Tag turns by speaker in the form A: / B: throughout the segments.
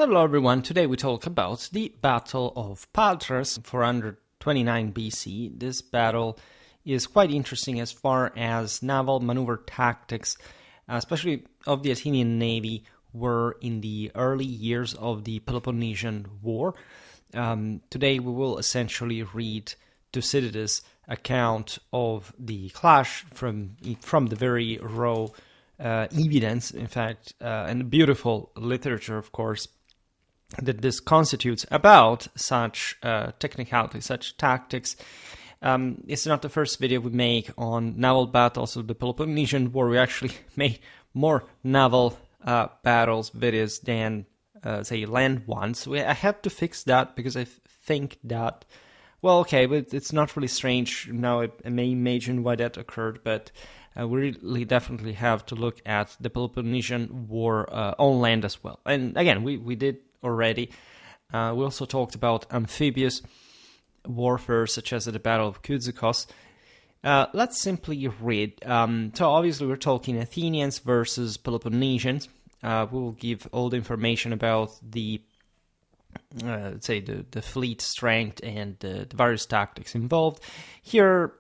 A: Hello everyone, today we talk about the Battle of Patras, 429 BC. This battle is quite interesting as far as naval maneuver tactics, especially of the Athenian navy, were in the early years of the Peloponnesian War. Today we will essentially read Thucydides' account of the clash from the very raw evidence, in fact, and beautiful literature, of course, that this constitutes about such technicality, such tactics. It's not the first video we make on naval battles of the Peloponnesian War. We actually made more naval battles videos than, say, land ones. I have to fix that because I think that, well, okay, but it's not really strange. Now I may imagine why that occurred, but we really definitely have to look at the Peloponnesian War on land as well. And again, we did already. We also talked about amphibious warfare, such as at the Battle of Kyzikos. Let's simply read. So obviously we're talking Athenians versus Peloponnesians. We will give all the information about the, the fleet strength and the various tactics involved. Here,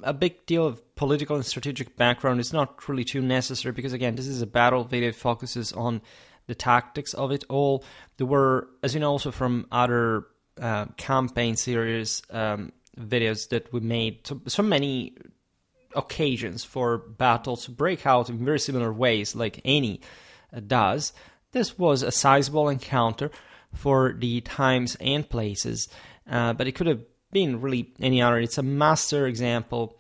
A: a big deal of political and strategic background is not really too necessary because, again, this is a battle video that focuses on the tactics of it all. There were, as you know, also from other campaign series videos that we made, so many occasions for battles to break out in very similar ways like any does. This was a sizable encounter for the times and places, but it could have been really any other. It's a master example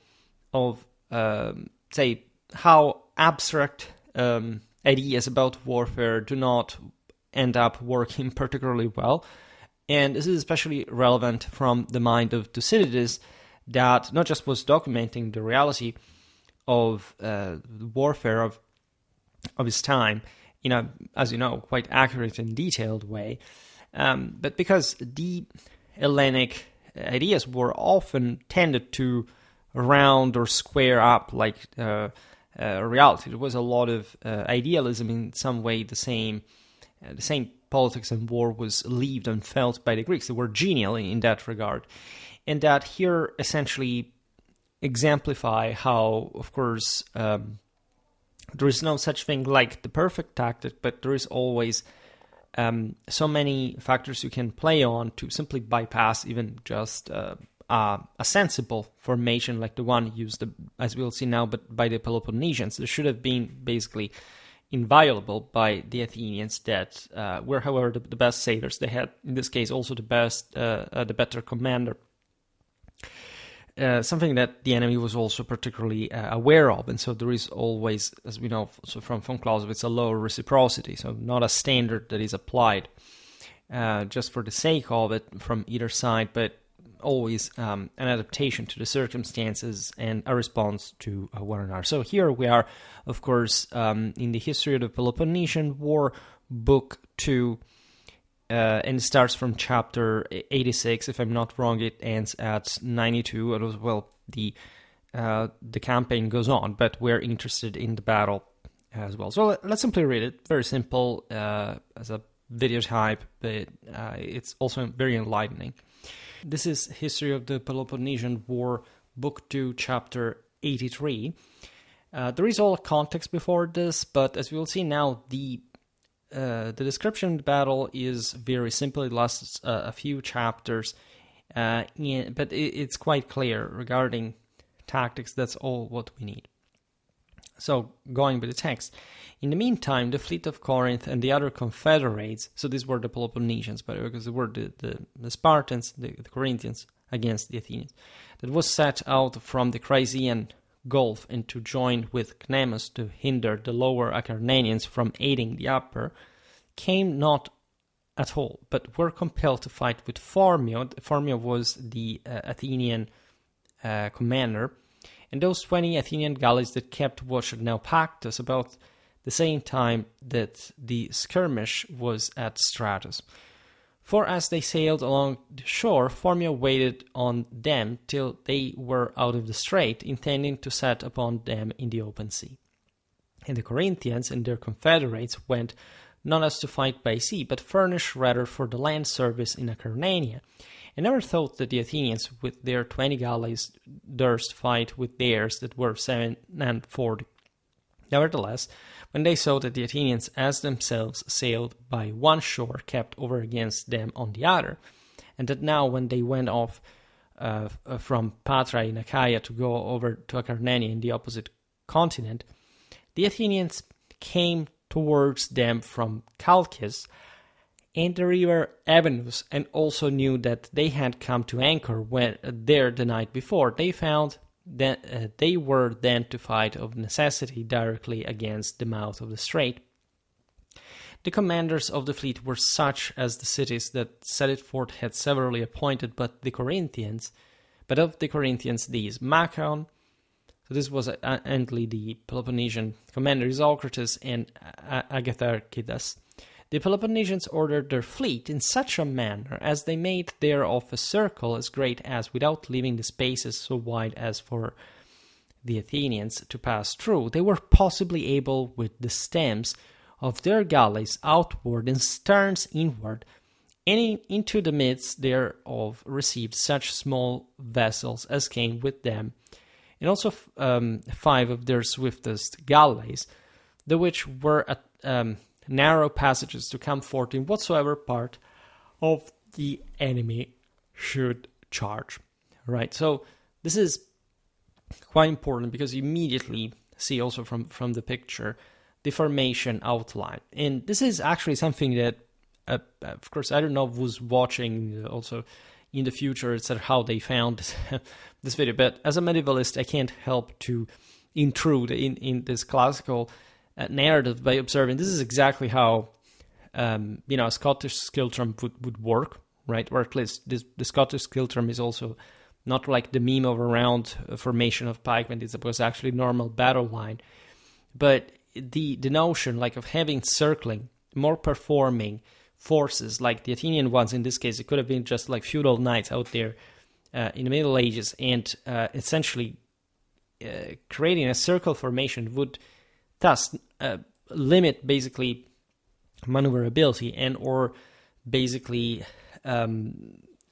A: of, how abstract ideas about warfare do not end up working particularly well. And this is especially relevant from the mind of Thucydides, that not just was documenting the reality of warfare of his time in a, as you know, quite accurate and detailed way, but because the Hellenic ideas were often tended to round or square up like reality. There was a lot of idealism in some way. The same politics and war was lived and felt by the Greeks. They were genial in that regard, and that here essentially exemplify how, of course, there is no such thing like the perfect tactic, but there is always so many factors you can play on to simply bypass even just a sensible formation like the one used, as we'll see now, but by the Peloponnesians. There should have been basically inviolable by the Athenians that were, however, the best sailors. They had, in this case, also the better commander. Something that the enemy was also particularly aware of, and so there is always, as we know so from Clausewitz, a lower reciprocity, so not a standard that is applied just for the sake of it from either side, but always an adaptation to the circumstances and a response to one another. So here we are, of course, in the history of the Peloponnesian War, book 2, and it starts from chapter 86. If I'm not wrong, it ends at 92. Well, the campaign goes on, but we're interested in the battle as well. So let's simply read it. Very simple as a video type, but it's also very enlightening. This is History of the Peloponnesian War, Book 2, Chapter 83. There is all context before this, but as we will see now, the description of the battle is very simple. It lasts a few chapters, but it's quite clear regarding tactics. That's all what we need. So, going by the text. In the meantime, the fleet of Corinth and the other confederates, so these were the Peloponnesians, by the way, because they were the Spartans, the Corinthians, against the Athenians, that was set out from the Chrysian Gulf and to join with Cnemus to hinder the lower Acarnanians from aiding the upper, came not at all, but were compelled to fight with Phormio. Phormio was the Athenian commander, and those 20 Athenian galleys that kept watch at Naupactus about the same time that the skirmish was at Stratus. For as they sailed along the shore, Phormio waited on them till they were out of the strait, intending to set upon them in the open sea. And the Corinthians and their confederates went not as to fight by sea, but furnish rather for the land service in Acarnania, and never thought that the Athenians, with their 20 galleys, durst fight with theirs that were 740. Nevertheless, when they saw that the Athenians as themselves sailed by one shore, kept over against them on the other, and that now when they went off from Patras in Achaia to go over to Acarnania in the opposite continent, the Athenians came towards them from Chalcis and the river Evenus, and also knew that they had come to anchor there the night before. They found that they were then to fight of necessity directly against the mouth of the strait. The commanders of the fleet were such as the cities that set it forth had severally appointed, but of the Corinthians these: Macon, so this was only the Peloponnesian commander, Isocrates, and Agatharchidas. The Peloponnesians ordered their fleet in such a manner as they made thereof a circle as great as, without leaving the spaces so wide as for the Athenians to pass through, they were possibly able with the stems of their galleys outward and sterns inward, and into the midst thereof received such small vessels as came with them, and also 5 of their swiftest galleys, the which were at narrow passages to come forth in whatsoever part of the enemy should charge. Right, so this is quite important because you immediately see also from the picture the formation outline, and this is actually something that of course I don't know who's watching also in the future, etc., how they found this video, but as a medievalist I can't help to intrude in this classical narrative by observing this is exactly how a Scottish skiltrum would work, right? Or at least the Scottish skiltrum is also not like the meme of a round formation of pikemen. It was actually normal battle line, but the notion like of having circling, more performing forces like the Athenian ones in this case, it could have been just like feudal knights out there in the Middle Ages, and essentially creating a circle formation would thus limit basically maneuverability and or basically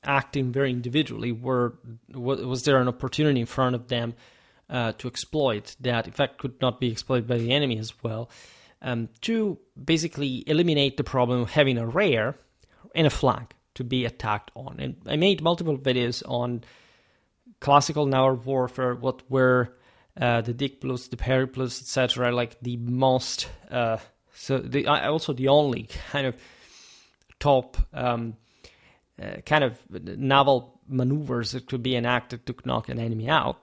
A: acting very individually. Was there an opportunity in front of them to exploit that, in fact, could not be exploited by the enemy as well, to basically eliminate the problem of having a rear and a flank to be attacked on. And I made multiple videos on classical naval warfare, what were the Dicplus, the Periplus, etc., like the most, also the only kind of top kind of naval maneuvers that could be enacted to knock an enemy out.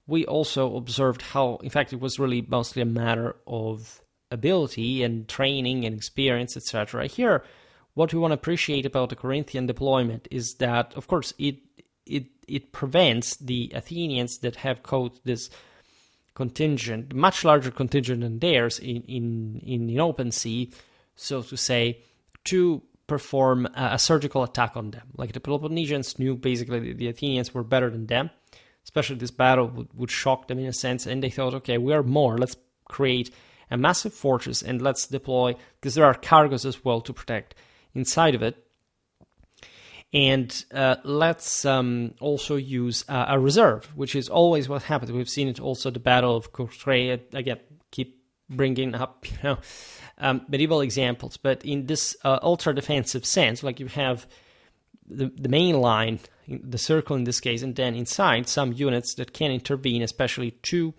A: We also observed how, in fact, it was really mostly a matter of ability and training and experience, etc. Here, what we want to appreciate about the Corinthian deployment is that, of course, it prevents the Athenians that have caught this contingent, much larger contingent than theirs in open sea, so to say, to perform a surgical attack on them. Like the Peloponnesians knew basically the Athenians were better than them, especially this battle would shock them in a sense, and they thought, okay, we are more, let's create a massive fortress and let's deploy, because there are cargoes as well to protect inside of it, and let's also use a reserve, which is always what happens. We've seen it also the Battle of Courtrai. Again, keep bringing up medieval examples, but in this ultra defensive sense, like you have the main line, the circle in this case, and then inside some units that can intervene, especially to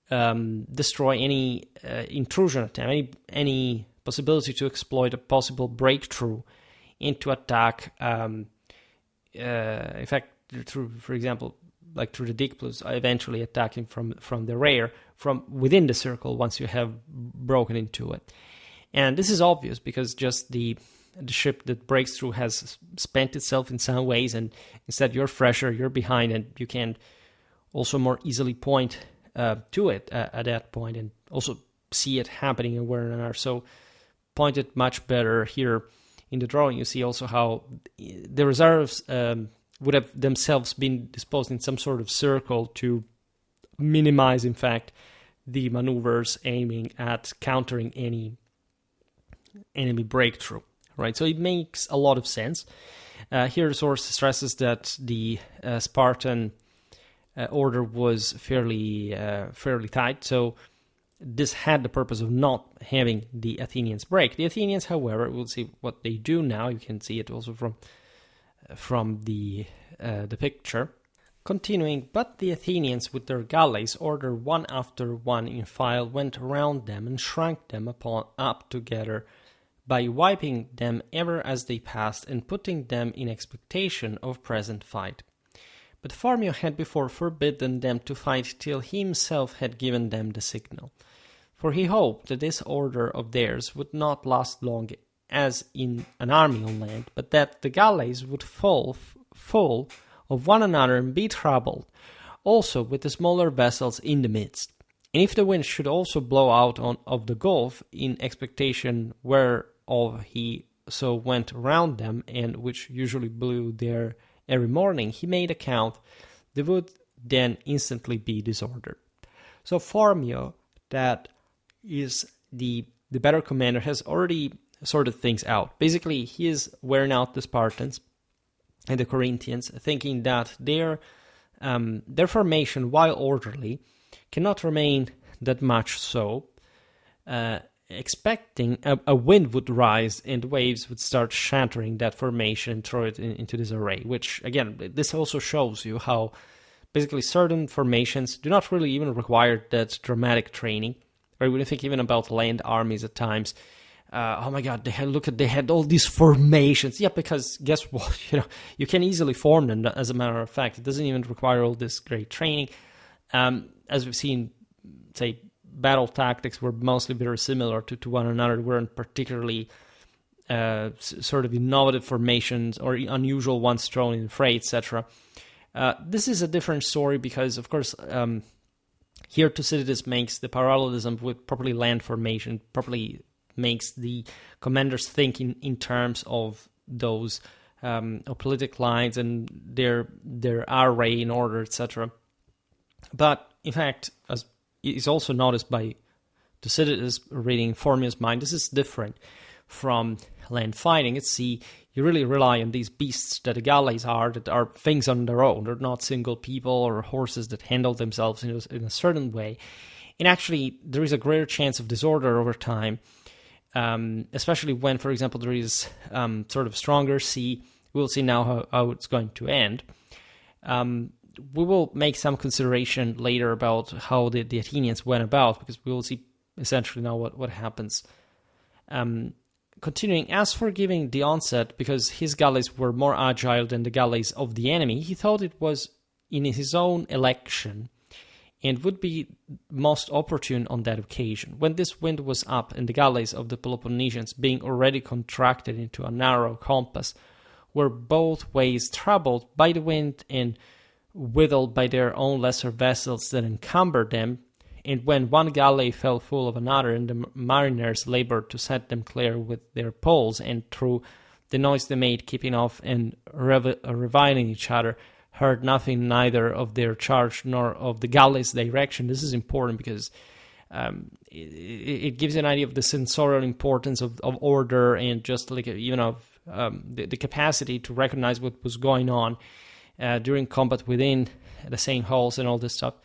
A: destroy any intrusion attempt, any possibility to exploit a possible breakthrough into attack. In fact, through, for example, like through the Dicplus, eventually attacking from the rear, from within the circle once you have broken into it. And this is obvious because just the ship that breaks through has spent itself in some ways, and instead you're fresher, you're behind, and you can also more easily point to it at that point, and also see it happening and where and are. So pointed much better here in the drawing. You see also how the reserves would have themselves been disposed in some sort of circle to minimize, in fact, the maneuvers aiming at countering any enemy breakthrough, right? So it makes a lot of sense. Here the source stresses that the Spartan order was fairly tight, so this had the purpose of not having the Athenians break. The Athenians, however, we'll see what they do now. You can see it also from the picture. Continuing, but the Athenians with their galleys, order one after one in file, went around them and shrunk them up together by wiping them ever as they passed and putting them in expectation of present fight. But Phormio had before forbidden them to fight till he himself had given them the signal. For he hoped that this order of theirs would not last long as in an army on land, but that the galleys would fall full of one another and be troubled, also with the smaller vessels in the midst. And if the wind should also blow out of the gulf, in expectation whereof he so went round them, and which usually blew there every morning, he made account, they would then instantly be disordered. So Phormio, that is the better commander, has already sorted things out. Basically, he is wearing out the Spartans and the Corinthians, thinking that their formation, while orderly, cannot remain that much so, expecting a wind would rise and waves would start shattering that formation and throw it into disarray, which, again, this also shows you how basically certain formations do not really even require that dramatic training. Right? When you think even about land armies at times, oh my God, they had all these formations. Yeah, because guess what? You can easily form them. As a matter of fact, it doesn't even require all this great training. As we've seen, say, battle tactics were mostly very similar to one another. They weren't particularly sort of innovative formations or unusual ones thrown in fray, etc. This is a different story because, of course, here Thucydides makes the parallelism with properly land formation, properly makes the commanders think in terms of those political lines and their array in order, etc. But in fact, as is also noticed by Thucydides reading Phormio's mind, this is different from land fighting. At sea, you really rely on these beasts that the galleys are, that are things on their own. They're not single people or horses that handle themselves in a certain way. And actually, there is a greater chance of disorder over time, especially when, for example, there is sort of stronger sea. We'll see now how it's going to end. We will make some consideration later about how the Athenians went about, because we will see essentially now what happens. Continuing, as for giving the onset, because his galleys were more agile than the galleys of the enemy, he thought it was in his own election and would be most opportune on that occasion. When this wind was up and the galleys of the Peloponnesians, being already contracted into a narrow compass, were both ways troubled by the wind and whittled by their own lesser vessels that encumbered them, and when one galley fell full of another, and the mariners labored to set them clear with their poles, and through the noise they made, keeping off and reviling each other, heard nothing neither of their charge nor of the galley's direction. This is important because it gives you an idea of the sensorial importance of order, and just like of the capacity to recognize what was going on during combat within the same hulls and all this stuff.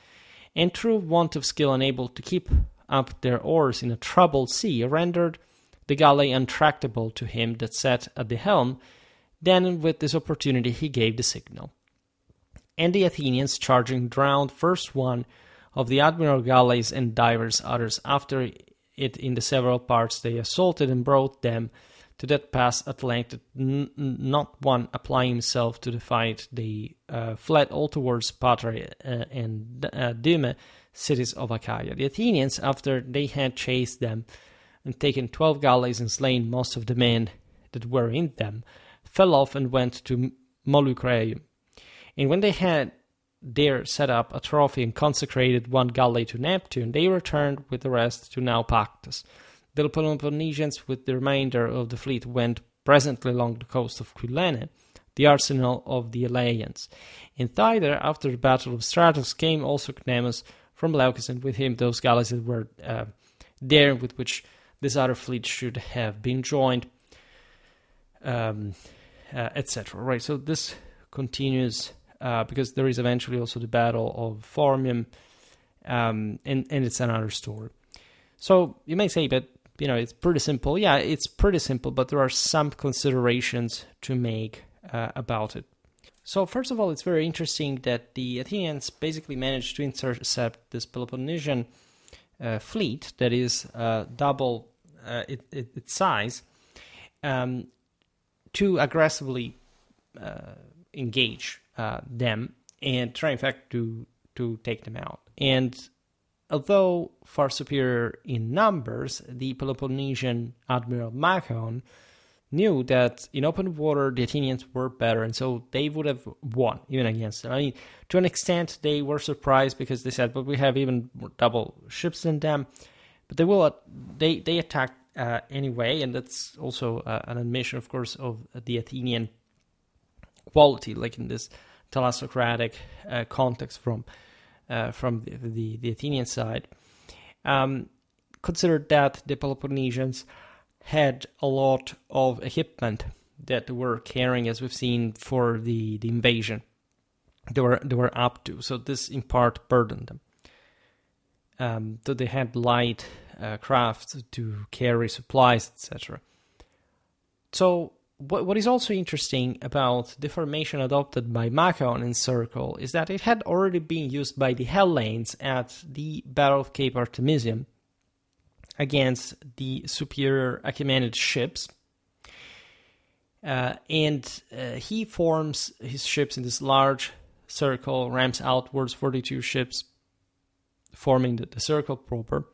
A: And through want of skill unable to keep up their oars in a troubled sea, rendered the galley untractable to him that sat at the helm. Then with this opportunity he gave the signal. And the Athenians, charging, drowned first one of the admiral galleys and divers others. After it in the several parts they assaulted and brought them to that pass at length, that not one applying himself to the fight, they fled all towards Patras and Dyme, cities of Achaia. The Athenians, after they had chased them and taken 12 galleys and slain most of the men that were in them, fell off and went to Molucreum. And when they had there set up a trophy and consecrated one galley to Neptune, they returned with the rest to Naupactus. The Peloponnesians with the remainder of the fleet went presently along the coast of Cylene, the arsenal of the Eleans. And thither, after the battle of Stratos, came also Cnemus from Leucas, and with him those galleys that were there, with which this other fleet should have been joined, etc. Right. So this continues because there is eventually also the Battle of Formium, and it's another story. So you may say, but it's pretty simple. Yeah, it's pretty simple, but there are some considerations to make about it. So first of all, it's very interesting that the Athenians basically managed to intercept this Peloponnesian fleet that is double its size, to aggressively engage them and try, in fact, to take them out. And although far superior in numbers, the Peloponnesian Admiral Machaon knew that in open water the Athenians were better, and so they would have won even against them. I mean, to an extent, they were surprised because they said, "But we have even more double ships than them." But they attacked anyway, and that's also an admission, of course, of the Athenian quality, like in this thalassocratic context from the Athenian side. Consider that the Peloponnesians had a lot of equipment that they were carrying, as we've seen, for the invasion they were up to. So this in part burdened them. So they had light crafts to carry supplies, etc. So what is also interesting about the formation adopted by Machaon in Circle is that it had already been used by the Hellenes at the Battle of Cape Artemisium against the superior Achaemenid ships. And he forms his ships in this large circle, rams outwards, 42 ships forming the circle proper.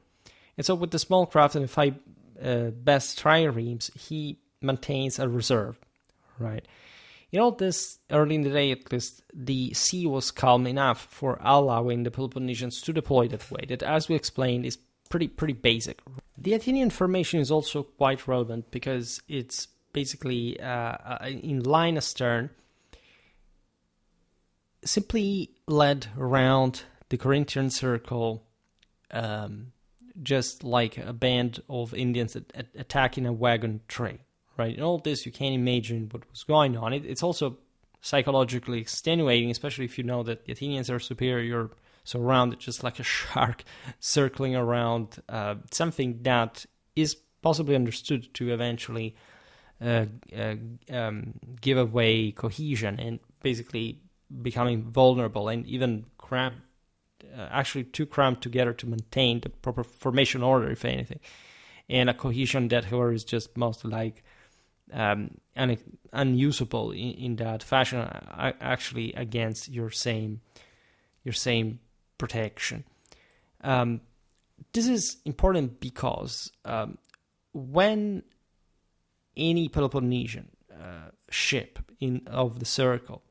A: And so with the small craft and the 5 best triremes, he maintains a reserve, right? In all this, early in the day at least, the sea was calm enough for allowing the Peloponnesians to deploy that way. That, as we explained, is pretty basic. The Athenian formation is also quite relevant because it's basically in line astern, simply led around the Corinthian circle, just like a band of Indians attacking a wagon train, right? In all this, you can imagine what was going on. It's also psychologically extenuating, especially if you know that the Athenians are superior, so around it just like a shark circling around something that is possibly understood to eventually give away cohesion and basically becoming vulnerable and even cramped, actually too cramped together to maintain the proper formation order, if anything. And a cohesion that, however, is just mostly like unusable in that fashion, actually against your same protection. This is important because when any Peloponnesian ship of the circle,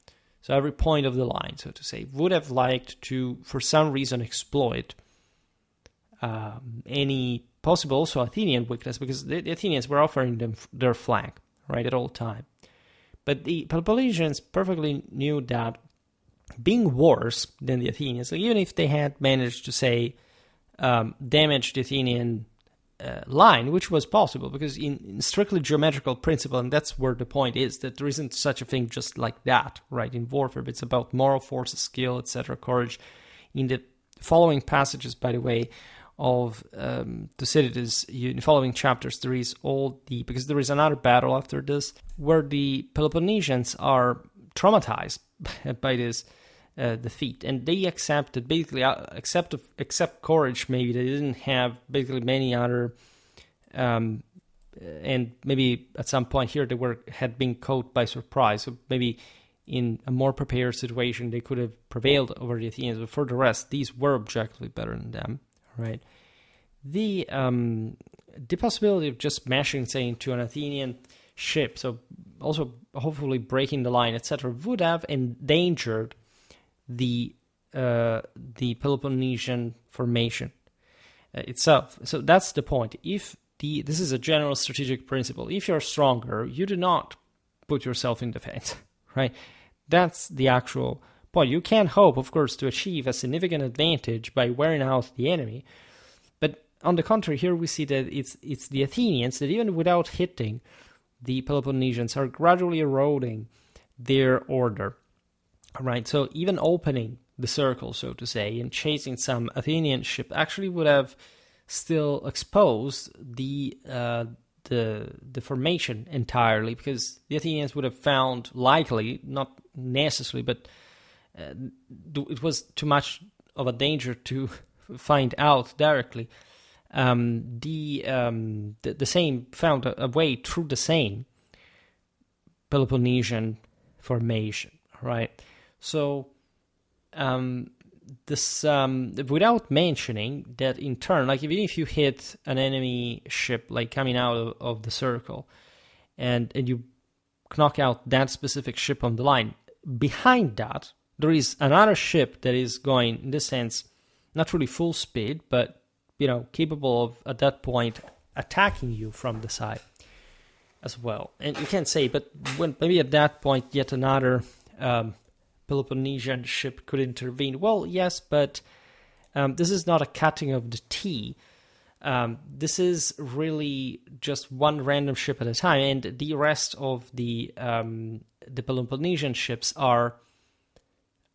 A: so every point of the line, so to say, would have liked to, for some reason, exploit any possible also Athenian weakness, because the Athenians were offering them their flank, right, at all time. But the Peloponnesians perfectly knew that being worse than the Athenians, so even if they had managed to, say, damage the Athenian line, which was possible, because in strictly geometrical principle, and that's where the point is, that there isn't such a thing just like that, right, in warfare, but it's about moral force, skill, etc., courage. In the following passages, by the way, of Thucydides, in the following chapters, there is because there is another battle after this, where the Peloponnesians are traumatized by this defeat, and they accepted basically, except courage, maybe they didn't have basically many other, and maybe at some point here they had been caught by surprise. So maybe in a more prepared situation they could have prevailed over the Athenians, but for the rest, these were objectively better than them, right? The possibility of just smashing, say, into an Athenian ship, so also hopefully breaking the line, etc., would have endangered the Peloponnesian formation itself. So that's the point. This is a general strategic principle. If you're stronger, you do not put yourself in defense, right? That's the actual point. You can hope, of course, to achieve a significant advantage by wearing out the enemy, but on the contrary, here we see that it's the Athenians that, even without hitting the Peloponnesians, are gradually eroding their order, right? So even opening the circle, so to say, and chasing some Athenian ship actually would have still exposed the formation entirely, because the Athenians would have found, likely, not necessarily, but it was too much of a danger to find out directly. The same found a way through the same Peloponnesian formation, right? So this without mentioning that, in turn, like even if you hit an enemy ship like coming out of the circle, and you knock out that specific ship on the line, behind that there is another ship that is going, in this sense, not really full speed, but capable of, at that point, attacking you from the side as well. And you can say, but when maybe at that point yet another Peloponnesian ship could intervene. Well, yes, but this is not a cutting of the T. This is really just one random ship at a time, and the rest of the Peloponnesian ships are,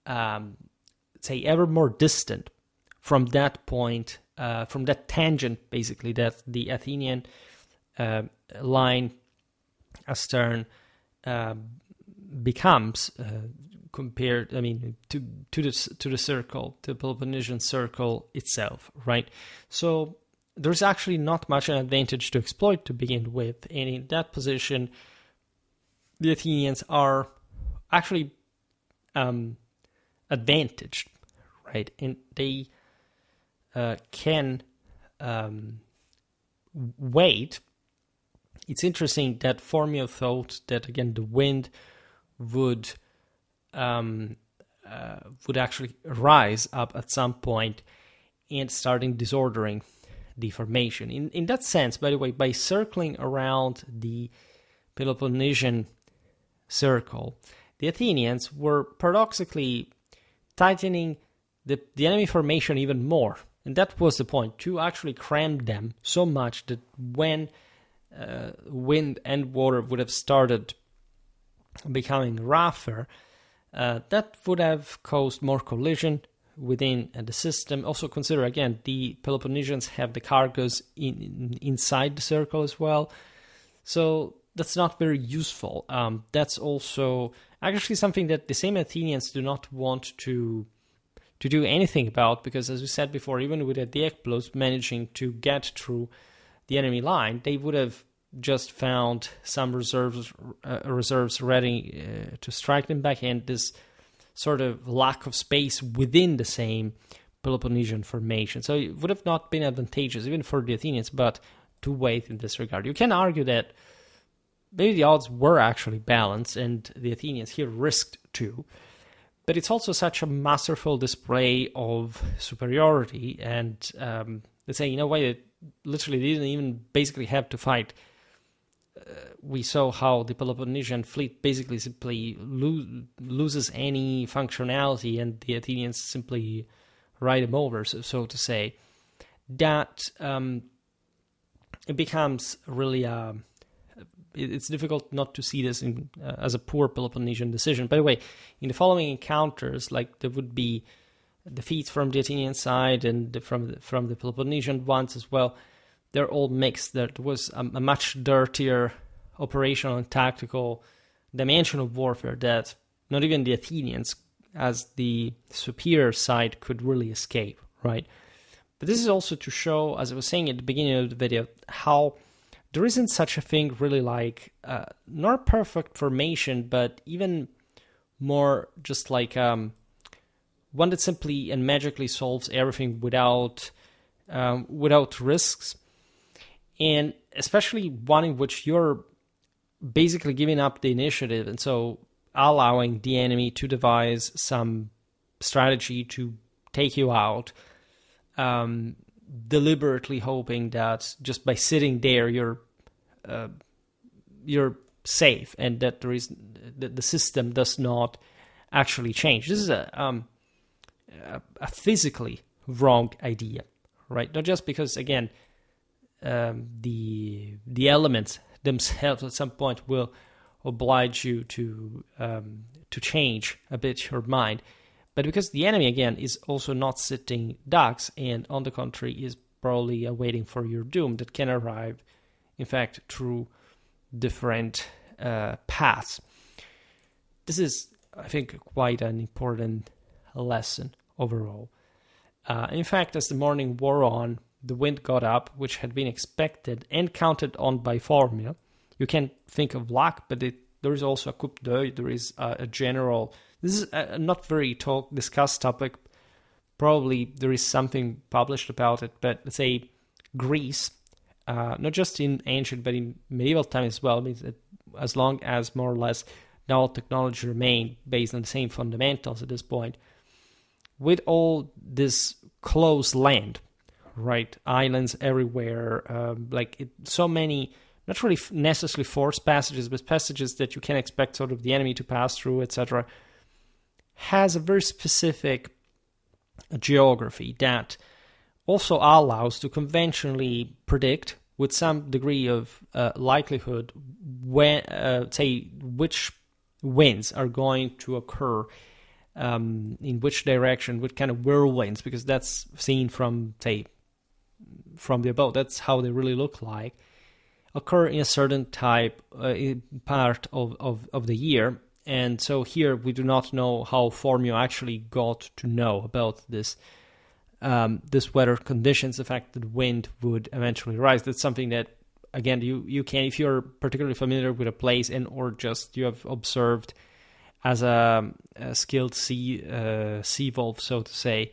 A: say, ever more distant from that point, from that tangent, basically, that the Athenian line astern becomes compared, to the circle, to the Peloponnesian circle itself, right? So there's actually not much an advantage to exploit to begin with, and in that position, the Athenians are actually advantaged, right? And they can wait. It's interesting that Phormio thought that, again, the wind would actually rise up at some point and starting disordering the formation. In that sense, by the way, by circling around the Peloponnesian circle, the Athenians were paradoxically tightening the enemy formation even more. And that was the point, to actually cram them so much that when wind and water would have started becoming rougher, that would have caused more collision within the system. Also consider, again, the Peloponnesians have the cargoes inside the circle as well. So that's not very useful. That's also actually something that the same Athenians do not want to do anything about, because, as we said before, even with the Diekplos managing to get through the enemy line, they would have just found some reserves ready to strike them back, and this sort of lack of space within the same Peloponnesian formation. So it would have not been advantageous, even for the Athenians, but to wait in this regard. You can argue that maybe the odds were actually balanced, and the Athenians here risked to. But it's also such a masterful display of superiority, and let's say in a way that literally they didn't even basically have to fight. We saw how the Peloponnesian fleet basically simply loses any functionality, and the Athenians simply ride them over, so to say. That it becomes really it's difficult not to see this as a poor Peloponnesian decision. By the way, in the following encounters, like there would be defeats from the Athenian side and from the Peloponnesian ones as well. They're all mixed. There was a much dirtier operational and tactical dimension of warfare that not even the Athenians, as the superior side, could really escape, right? But this is also to show, as I was saying at the beginning of the video, how there isn't such a thing really like not perfect formation, but even more just like one that simply and magically solves everything without risks, and especially one in which you're basically giving up the initiative, and so allowing the enemy to devise some strategy to take you out, deliberately hoping that just by sitting there you're safe, and that the system does not actually change. This is a physically wrong idea, right? Not just because, again, the elements themselves at some point will oblige you to change a bit your mind, but because the enemy, again, is also not sitting ducks, and on the contrary is probably awaiting for your doom that can arrive, in fact, through different paths. This is, I think, quite an important lesson overall. In fact, as the morning wore on, the wind got up, which had been expected and counted on by formula. You can think of luck, but there is also a coup d'oeil, there is a general... This is a not very discussed topic. Probably there is something published about it, but let's say Greece, not just in ancient, but in medieval times as well, means that as long as more or less now technology remained based on the same fundamentals at this point, with all this closed land, right, islands everywhere, so many, not really necessarily forced passages, but passages that you can expect sort of the enemy to pass through, etc., has a very specific geography that also allows to conventionally predict with some degree of likelihood when, say, which winds are going to occur, in which direction, what kind of whirlwinds, because that's seen from, say, from the above, that's how they really look like, occur in a certain type part of the year. And so here we do not know how Formio actually got to know about this weather conditions, the fact that wind would eventually rise. That's something that, again, you can, if you're particularly familiar with a place and or just you have observed as a skilled sea wolf, so to say,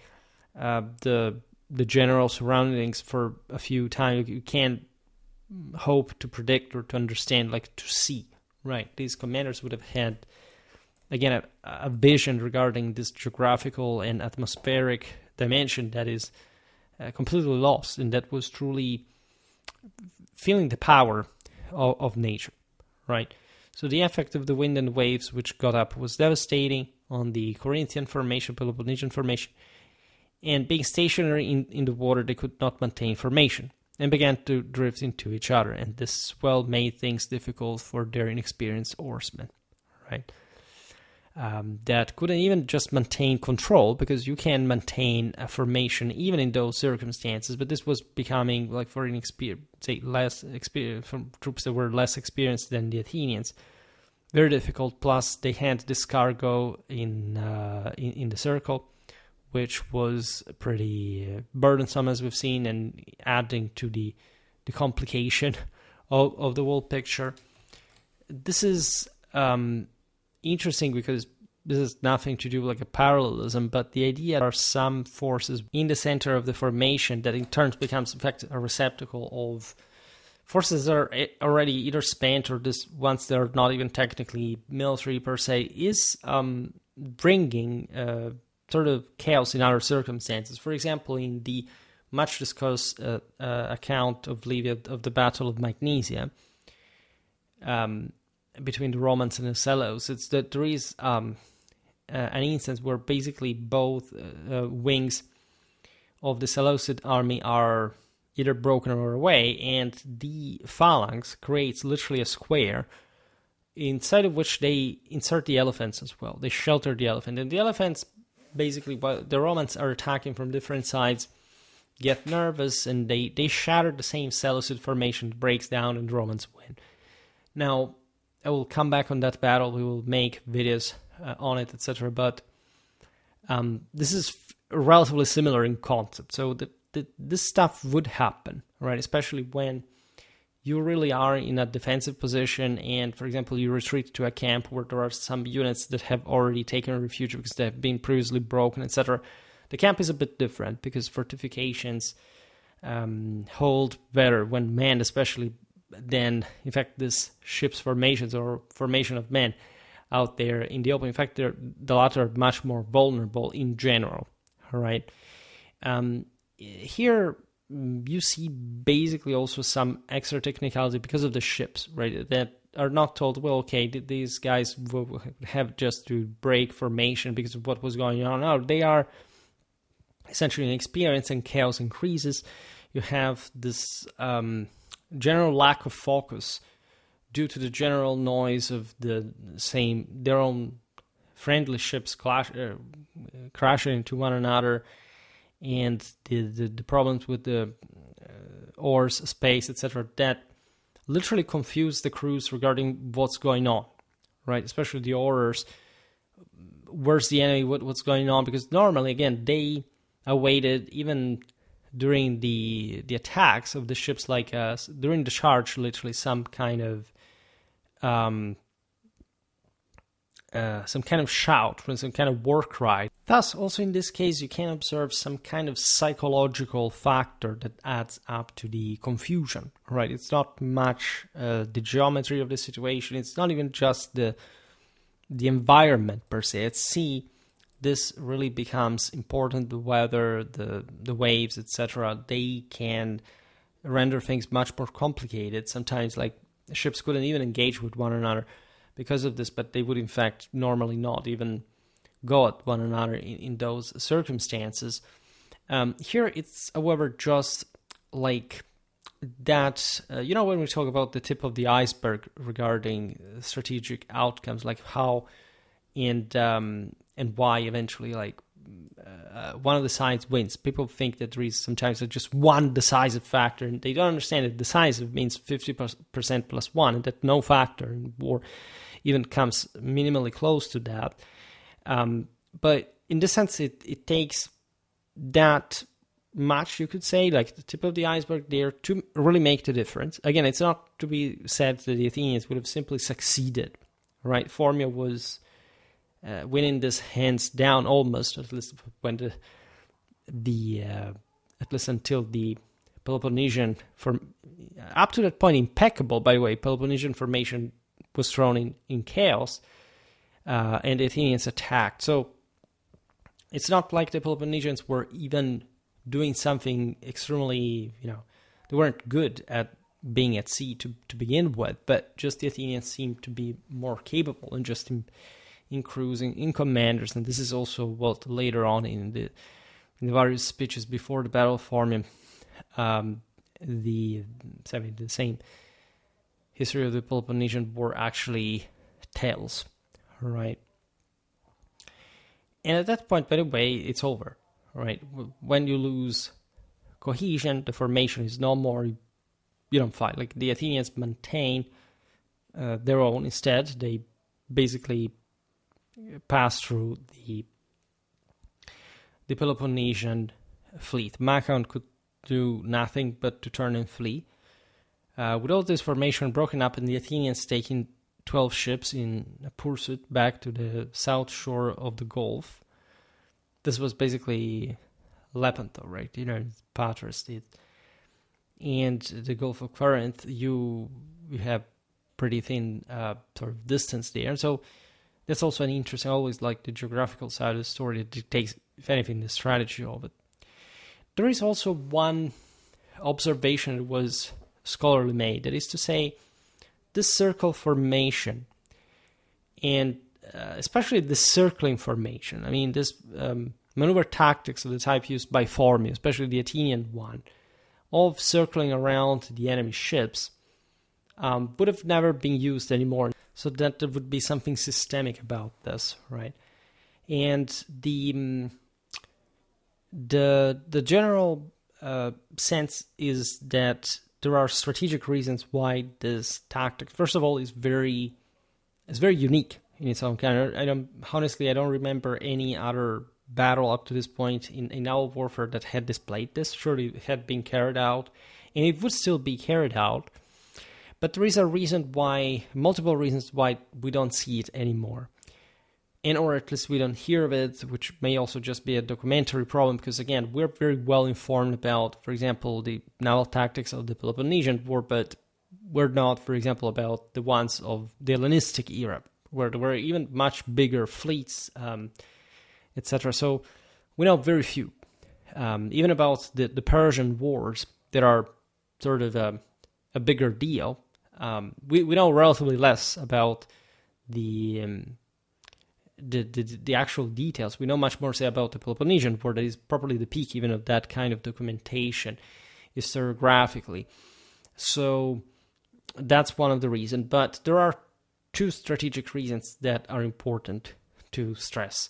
A: the general surroundings for a few times, you can't hope to predict or to understand, like to see, right? These commanders would have had, again, a vision regarding this geographical and atmospheric dimension that is completely lost, and that was truly feeling the power of nature, right? So the effect of the wind and waves which got up was devastating on the Corinthian formation, Peloponnesian formation, and being stationary in the water, they could not maintain formation and began to drift into each other, and this swell made things difficult for their inexperienced oarsmen, right? That couldn't even just maintain control, because you can maintain a formation even in those circumstances, but this was becoming, like, for less experience from troops that were less experienced than the Athenians, very difficult. Plus they had this cargo in the circle, which was pretty burdensome, as we've seen, and adding to the complication of the whole picture. This is interesting because this has nothing to do with like a parallelism, but the idea there are some forces in the center of the formation that in turn becomes in fact a receptacle of forces that are already either spent or this once they're not even technically military per se, is bringing sort of chaos in other circumstances. For example, in the much discussed account of Livia of the Battle of Magnesia, between the Romans and the Seleucids, it's that there is an instance where basically both wings of the Seleucid army are either broken or away, and the phalanx creates literally a square inside of which they insert the elephants as well. They shelter the elephant, and the elephants basically, while the Romans are attacking from different sides, get nervous and they shatter the same Seleucid formation, breaks down, and the Romans win. Now, I will come back on that battle. We will make videos on it, etc. But this is relatively similar in concept. So this stuff would happen, right? Especially when you really are in a defensive position and, for example, you retreat to a camp where there are some units that have already taken refuge because they have been previously broken, etc. The camp is a bit different because fortifications hold better when manned, especially than, in fact, this ship's formations or formation of men out there in the open. In fact, the latter are much more vulnerable in general, all right? Here, you see basically also some extra technicality because of the ships, right, that are not told, well, okay, these guys will have just to break formation because of what was going on. No, they are essentially inexperience and chaos increases. You have this general lack of focus due to the general noise of their own friendly ships crashing into one another, and the problems with the oars, space, etc., that literally confuse the crews regarding what's going on, right? Especially the oarers. Where's the enemy? What's going on? Because normally, again, they awaited even during the attacks of the ships like us, during the charge, literally some kind of shout, some kind of war cry. Thus, also in this case, you can observe some kind of psychological factor that adds up to the confusion, right? It's not much the geometry of the situation. It's not even just the environment per se. At sea, this really becomes important. The weather, the waves, etc. They can render things much more complicated. Sometimes, like, ships couldn't even engage with one another because of this, but they would in fact normally not even go at one another in those circumstances. Here it's, however, just like that, when we talk about the tip of the iceberg regarding strategic outcomes, like how and why eventually, like, one of the sides wins. People think that there is sometimes just one decisive factor, and they don't understand that decisive means 50% plus one, and that no factor in war even comes minimally close to that. But in this sense, it takes that much, you could say, like the tip of the iceberg there, to really make the difference. Again, it's not to be said that the Athenians would have simply succeeded, right? Formia was winning this hands down, almost, at least when at least until the Peloponnesian, up to that point, impeccable, by the way, Peloponnesian formation was thrown in chaos, and the Athenians attacked. So it's not like the Peloponnesians were even doing something extremely, they weren't good at being at sea to begin with, but just the Athenians seemed to be more capable and just in cruising, in commanders, and this is also what later on in the various speeches before the Battle of Formium, the same history of the Peloponnesian War actually tells, right? And at that point, by the way, it's over, right? When you lose cohesion, the formation is no more, you don't fight. Like, the Athenians maintain their own. Instead, they basically pass through the Peloponnesian fleet. Machaon could do nothing but to turn and flee. With all this formation broken up and the Athenians taking 12 ships in a pursuit back to the south shore of the Gulf. This was basically Lepanto, right? Patras did. And the Gulf of Corinth, you have pretty thin sort of distance there. And so that's also an interesting, always like the geographical side of the story that dictates, if anything, the strategy of it. There is also one observation that was scholarly made, that is to say, this circle formation, and especially the circling formation, I mean, this maneuver tactics of the type used by Formia, especially the Athenian one, of circling around the enemy ships, would have never been used anymore. So that there would be something systemic about this, right? And the general sense is that there are strategic reasons why this tactic, first of all, is very unique in its own kind. I don't remember any other battle up to this point in naval warfare that had displayed this. Surely it had been carried out, and it would still be carried out. But there is multiple reasons why we don't see it anymore. Or at least we don't hear of it, which may also just be a documentary problem, because again, we're very well informed about, for example, the naval tactics of the Peloponnesian War, but we're not, for example, about the ones of the Hellenistic era, where there were even much bigger fleets, etc. So we know very few. Even about the Persian wars that are sort of a bigger deal. We know relatively less about the the actual details. We know much more, say, about the Peloponnesian, where that is probably the peak even of that kind of documentation historiographically. So that's one of the reasons. But there are two strategic reasons that are important to stress.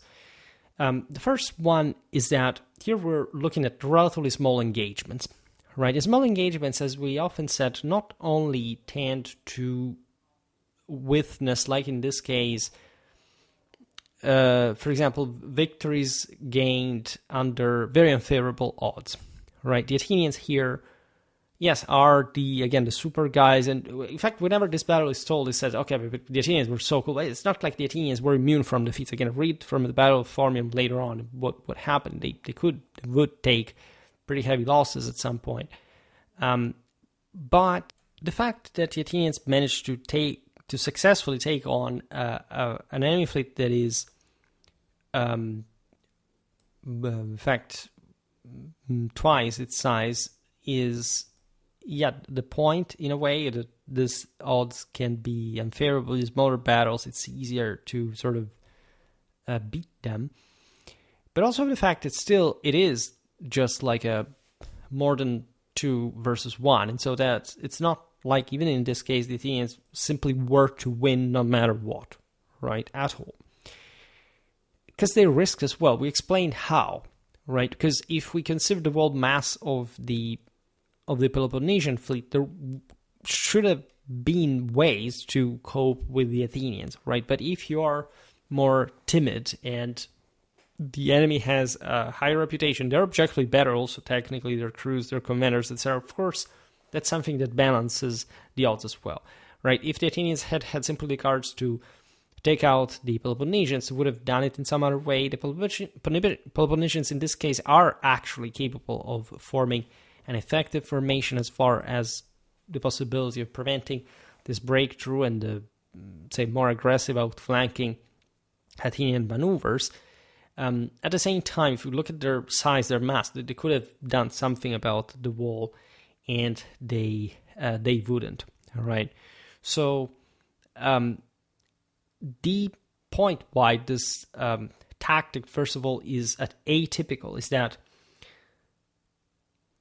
A: The first one is that here we're looking at relatively small engagements, right? And small engagements, as we often said, not only tend to witness, like in this case, for example, victories gained under very unfavorable odds, right? The Athenians here, yes, are the super guys, and in fact, whenever this battle is told, it says, okay, but the Athenians were so cool. It's not like the Athenians were immune from defeats. Again, read from the Battle of Formium later on what happened. They would take pretty heavy losses at some point. But the fact that the Athenians managed to successfully take on an enemy fleet that is, in fact, twice its size is, the point in a way that this odds can be unfavorable in smaller battles. It's easier to sort of beat them. But also the fact that still it is just like a more than 2 versus 1. And so that it's not like, even in this case, the Athenians simply were to win no matter what, right, at all. Because they risked as well. We explained how, right? Because if we consider the world mass of the Peloponnesian fleet, there should have been ways to cope with the Athenians, right? But if you are more timid and the enemy has a higher reputation, they're objectively better also technically, their crews, their commanders, etc. Of course, that's something that balances the odds as well, right? If the Athenians had simply the cards to take out the Peloponnesians, would have done it in some other way. The Peloponnesians in this case are actually capable of forming an effective formation as far as the possibility of preventing this breakthrough and the, say, more aggressive outflanking Athenian maneuvers. At the same time, if you look at their size, their mass, they could have done something about the wall, and they wouldn't. All right. So the point why this tactic, first of all, is atypical is that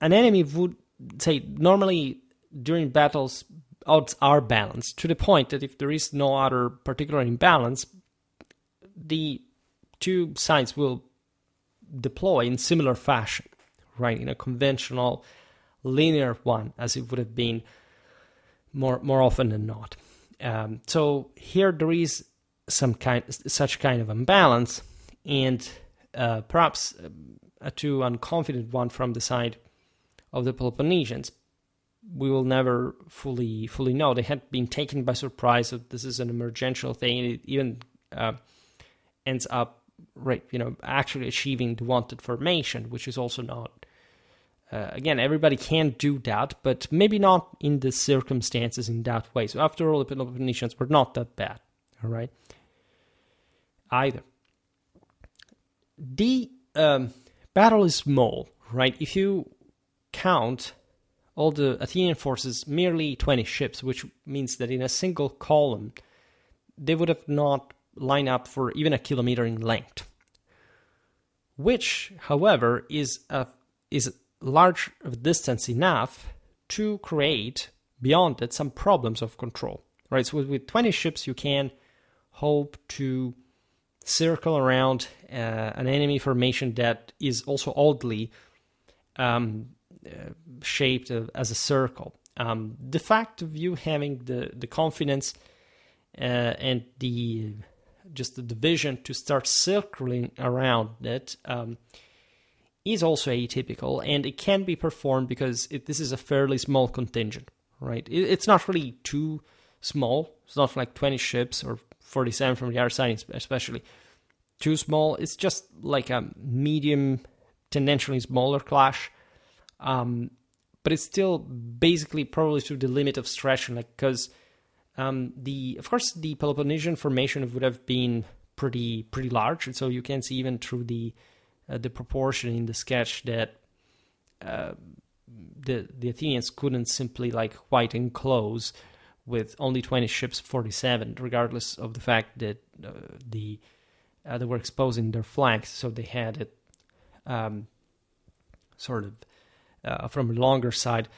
A: an enemy would say normally during battles odds are balanced to the point that if there is no other particular imbalance, the two sides will deploy in similar fashion, right? In a conventional linear one, as it would have been more often than not. So here there is such kind of imbalance, and perhaps a too unconfident one from the side of the Peloponnesians. We will never fully know. They had been taken by surprise. So this is an emergential thing. It even ends up, right, actually achieving the wanted formation, which is also not. Again, everybody can do that, but maybe not in the circumstances in that way. So after all, the Peloponnesians were not that bad, all right? Either. The battle is small, right? If you count all the Athenian forces, merely 20 ships, which means that in a single column, they would have not lined up for even a kilometer in length, which, however, is large of distance enough to create, beyond it, some problems of control, right? So with 20 ships, you can hope to circle around an enemy formation that is also oddly shaped as a circle. The fact of you having the confidence and the vision to start circling around it is also atypical, and it can be performed because this is a fairly small contingent, right? It's not really too small. It's not like 20 ships or 47 from the other side, especially too small. It's just like a medium, tendentially smaller clash. But it's still basically probably to the limit of stretching, like, because of course the Peloponnesian formation would have been pretty large, and so you can see even through the proportion in the sketch that the Athenians couldn't simply like quite enclose with only 20 ships, 47, regardless of the fact that the they were exposing their flanks, so they had it sort of from a longer side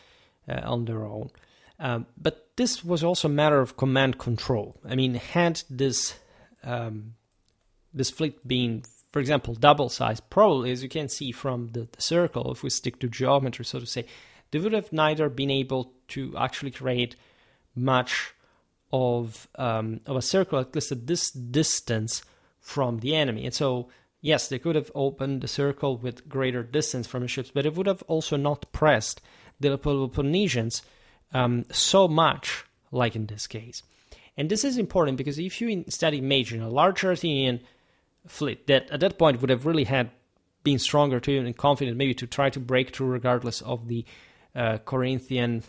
A: on their own. But this was also a matter of command control. I mean, had this fleet been, for example, double sized, probably, as you can see from the circle, if we stick to geometry, so to say, they would have neither been able to actually create much of a circle, at least at this distance from the enemy. And so, yes, they could have opened the circle with greater distance from the ships, but it would have also not pressed the Peloponnesians so much like in this case. And this is important because if you instead imagine a larger Athenian fleet that at that point would have really had been stronger too and confident maybe to try to break through regardless of the Corinthian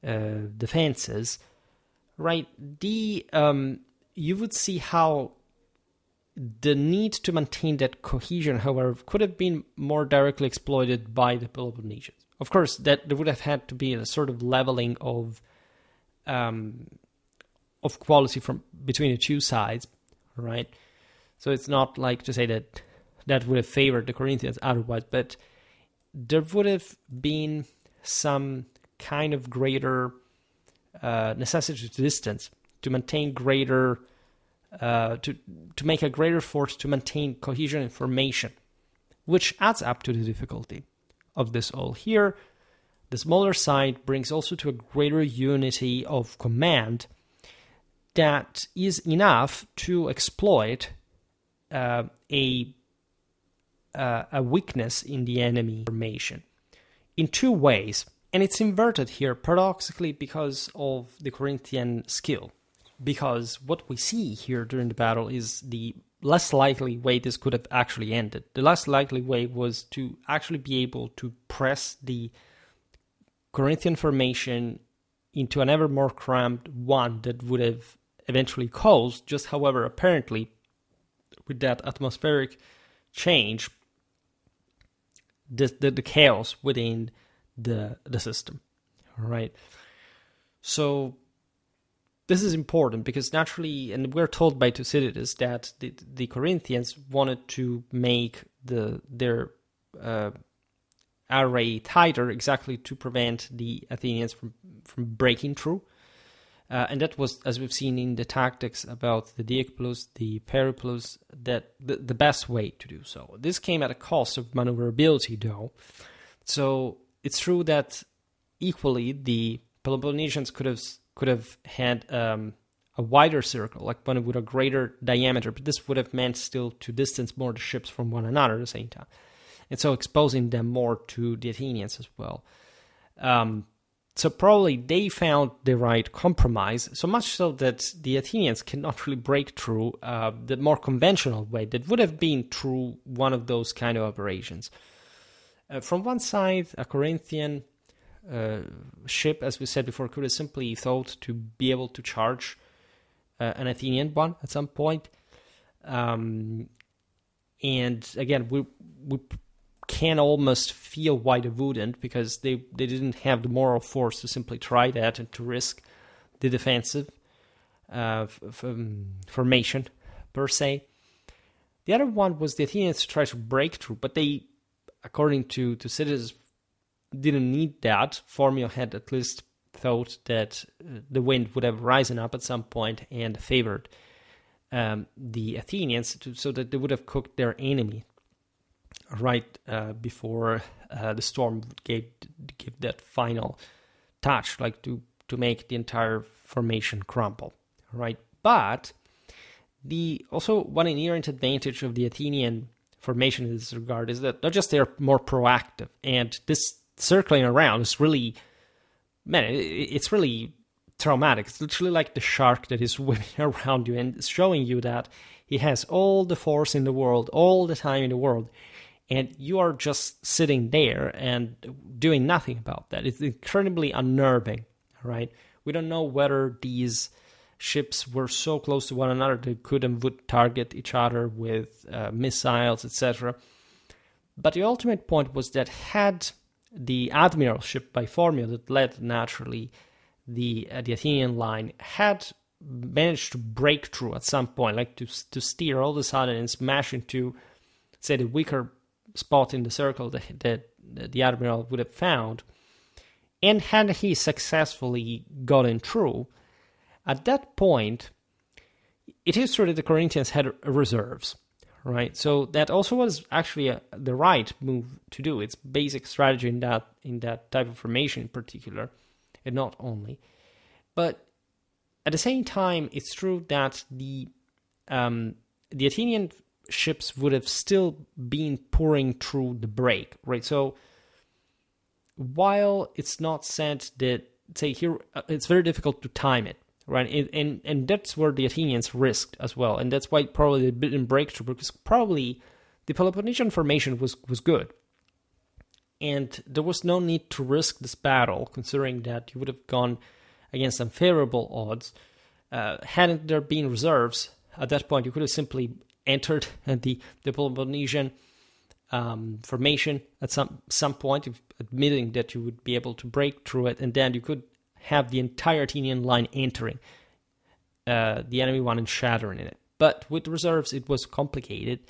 A: defenses, right? You would see how the need to maintain that cohesion, however, could have been more directly exploited by the Peloponnesians. Of course, that there would have had to be a sort of leveling of quality from between the two sides, right? So it's not like to say that that would have favored the Corinthians otherwise, but there would have been some kind of greater necessity to distance, to maintain greater, to make a greater force to maintain cohesion and formation, which adds up to the difficulty of this all. Here, the smaller side brings also to a greater unity of command that is enough to exploit a weakness in the enemy formation in two ways. And it's inverted here, paradoxically, because of the Corinthian skill. Because what we see here during the battle is the less likely way this could have actually ended. The less likely way was to actually be able to press the Corinthian formation into an ever more cramped one that would have eventually caused, just however, apparently, with that atmospheric change, the chaos within the system, right? So this is important because naturally, and we're told by Thucydides that the Corinthians wanted to make their array tighter exactly to prevent the Athenians from breaking through. And that was, as we've seen in the tactics about the Diaculus, the Periplus, that the best way to do so. This came at a cost of maneuverability, though. So it's true that equally the Peloponnesians could have had a wider circle, like one with a greater diameter, but this would have meant still to distance more the ships from one another at the same time, and so exposing them more to the Athenians as well. So probably they found the right compromise, so much so that the Athenians cannot really break through the more conventional way that would have been through one of those kind of operations. From one side, a Corinthian ship, as we said before, could have simply thought to be able to charge an Athenian one at some point. And again, we can almost feel why they wouldn't, because they didn't have the moral force to simply try that and to risk the defensive formation per se. The other one was the Athenians to try to break through, but they, according to Thucydides, didn't need that. Phormio had at least thought that the wind would have risen up at some point and favored the Athenians, so that they would have cooked their enemy right before the storm would give that final touch, like to make the entire formation crumble, right? But also one inherent advantage of the Athenian formation in this regard is that not just they're more proactive, and this circling around is really, it's really traumatic. It's literally like the shark that is swimming around you and showing you that he has all the force in the world, all the time in the world, and you are just sitting there and doing nothing about that. It's incredibly unnerving, right? We don't know whether these ships were so close to one another they could and would target each other with missiles, etc. But the ultimate point was that had the admiral ship by Phormio that led naturally the Athenian line had manage to break through at some point, like to steer all of a sudden and smash into, say, the weaker spot in the circle that the admiral would have found. And had he successfully gotten through, at that point, it is true that the Corinthians had reserves, right? So that also was actually the right move to do. It's basic strategy in that type of formation in particular, and not only. But at the same time, it's true that the Athenian ships would have still been pouring through the break, right? So while it's not said that, say here, it's very difficult to time it, right? And that's where the Athenians risked as well. And that's why probably they didn't break through, because probably the Peloponnesian formation was good. And there was no need to risk this battle, considering that you would have gone against unfavorable odds. Hadn't there been reserves, at that point you could have simply entered the Peloponnesian formation at some point, admitting that you would be able to break through it, and then you could have the entire Athenian line entering the enemy one and shattering it. But with reserves, it was complicated,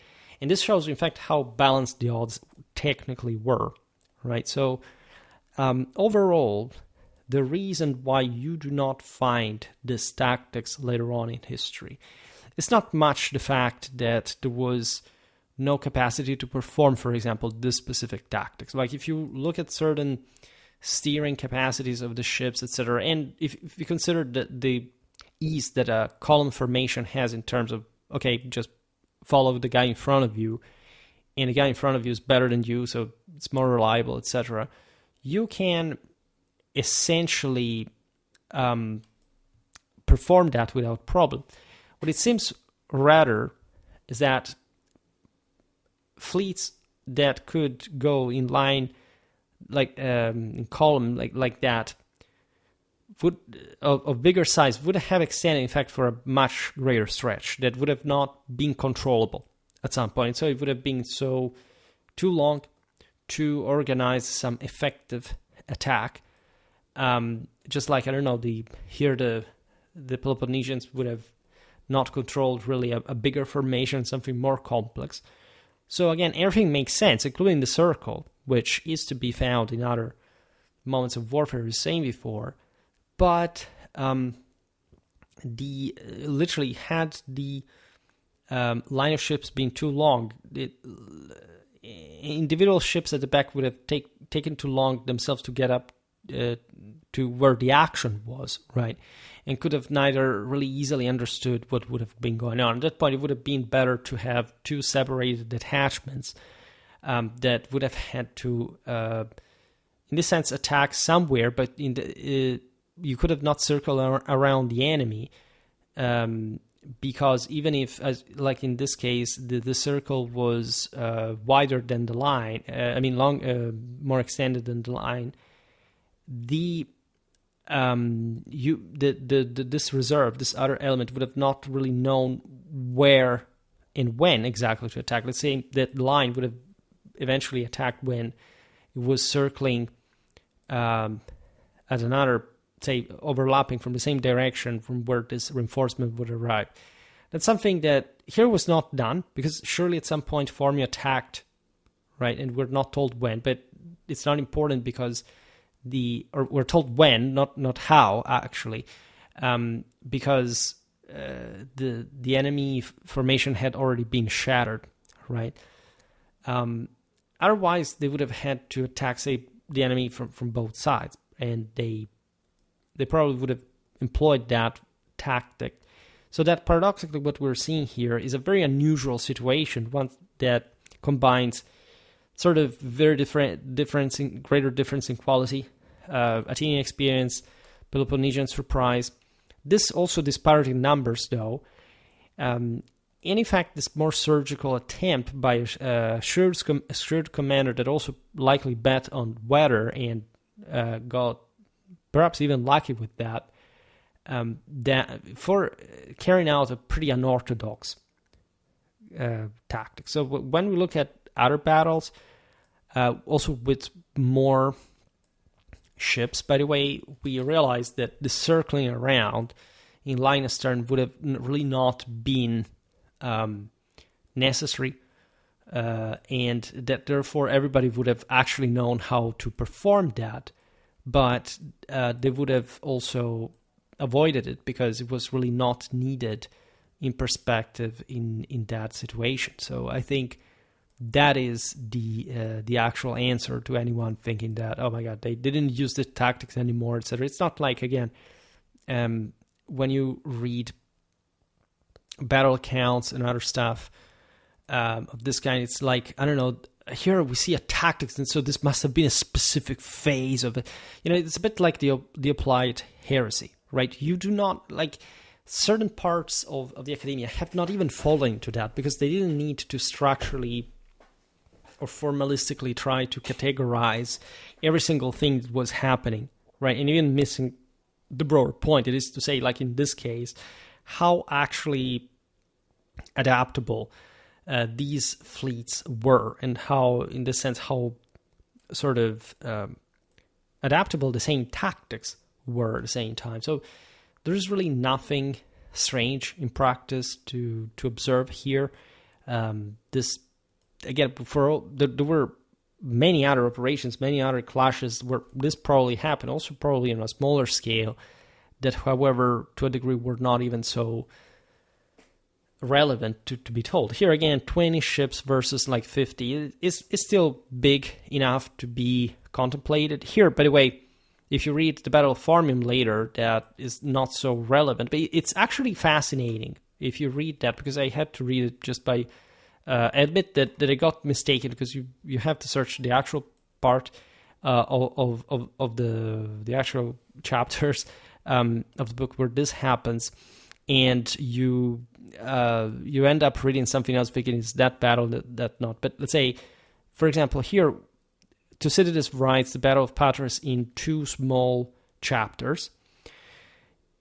A: and this shows, in fact, how balanced the odds technically were, right? So overall, the reason why you do not find these tactics later on in history is not much the fact that there was no capacity to perform, for example, this specific tactics. Like if you look at certain steering capacities of the ships, etc., and if you consider the ease that a column formation has in terms of, okay, just follow the guy in front of you, and the guy in front of you is better than you, so it's more reliable, etc., you can essentially perform that without problem. What it seems rather is that fleets that could go in line, like in column, like that, would of bigger size would have extended, in fact, for a much greater stretch that would have not been controllable at some point. So it would have been too long to organize some effective attack. Just like, I don't know, the Peloponnesians would have not controlled really a bigger formation, something more complex. So again, everything makes sense, including the circle, which is to be found in other moments of warfare, as saying before. But literally had the line of ships been too long, individual ships at the back would have taken too long themselves to get up to where the action was, right? And could have neither really easily understood what would have been going on. At that point, it would have been better to have two separated detachments that would have had to, in this sense, attack somewhere, but you could have not circled around the enemy, because even if, like in this case, the circle was wider than the line, more extended than the line, this reserve, this other element, would have not really known where and when exactly to attack. Let's say that line would have eventually attacked when it was circling at another, say, overlapping from the same direction from where this reinforcement would arrive. That's something that here was not done, because surely at some point Formia attacked, right? And we're not told when, but it's not important because we're told when, not how, actually, because the enemy formation had already been shattered, right? Otherwise, they would have had to attack, say, the enemy from both sides, and they probably would have employed that tactic. So that paradoxically, what we're seeing here is a very unusual situation, one that combines sort of very greater difference in quality, Athenian experience, Peloponnesian surprise. This also disparity in numbers, though. And in fact, this more surgical attempt by a shrewd commander that also likely bet on weather and got perhaps even lucky with that, for carrying out a pretty unorthodox tactic. So when we look at other battles, also with more ships, by the way, we realize that the circling around in Linus' turn would have really not been necessary, and that therefore everybody would have actually known how to perform that, but they would have also avoided it because it was really not needed in perspective in that situation. So I think that is the actual answer to anyone thinking that, oh my god, they didn't use the tactics anymore, etc. It's not like, again, when you read battle accounts and other stuff of this kind, it's like, I don't know, here we see a tactics, and so this must have been a specific phase of it. It's a bit like the applied heresy, right? You do not, like, certain parts of the academia have not even fallen into that because they didn't need to structurally or formalistically try to categorize every single thing that was happening, right? And even missing the broader point, it is to say, like in this case, how actually adaptable these fleets were, and how, in this sense, how sort of adaptable the same tactics were at the same time. So there's really nothing strange in practice to observe here. This, again, there were many other operations, many other clashes where this probably happened, also probably on a smaller scale, that, however, to a degree, were not even so relevant to be told. Here again, 20 ships versus like 50 is still big enough to be contemplated. Here, by the way, if you read the Battle of Formium later, that is not so relevant, but it's actually fascinating if you read that, because I had to read it just by admit that I got mistaken, because you have to search the actual part of the actual chapters of the book where this happens, and you end up reading something else thinking it's that battle, that not. But let's say, for example, here, Thucydides writes the Battle of Patras in 2 small chapters.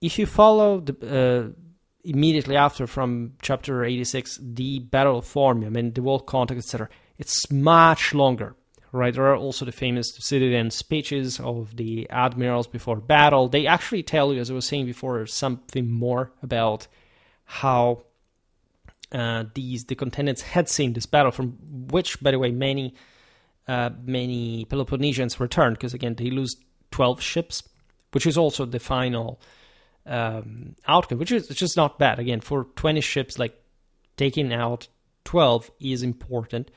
A: If you follow immediately after, from chapter 86, the Battle of Formium and the whole context, etc., it's much longer, right? There are also the famous Thucydidean speeches of the admirals before battle. They actually tell you, as I was saying before, something more about how the contenders had seen this battle, from which, by the way, many Peloponnesians returned, because again, they lose 12 ships, which is also the final outcome, which is just not bad. Again, for 20 ships, like, taking out 12 is important.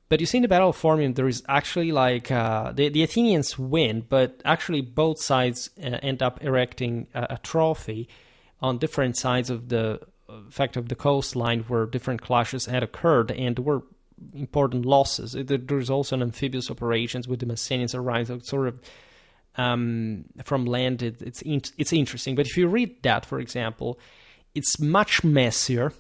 A: But you see in the Battle of Formium, there is actually like the Athenians win, but actually both sides end up erecting a trophy on different sides of the coastline where different clashes had occurred, and there were important losses. There's also an amphibious operations with the Messenians arriving, sort of from land. It's interesting. But if you read that, for example, it's much messier,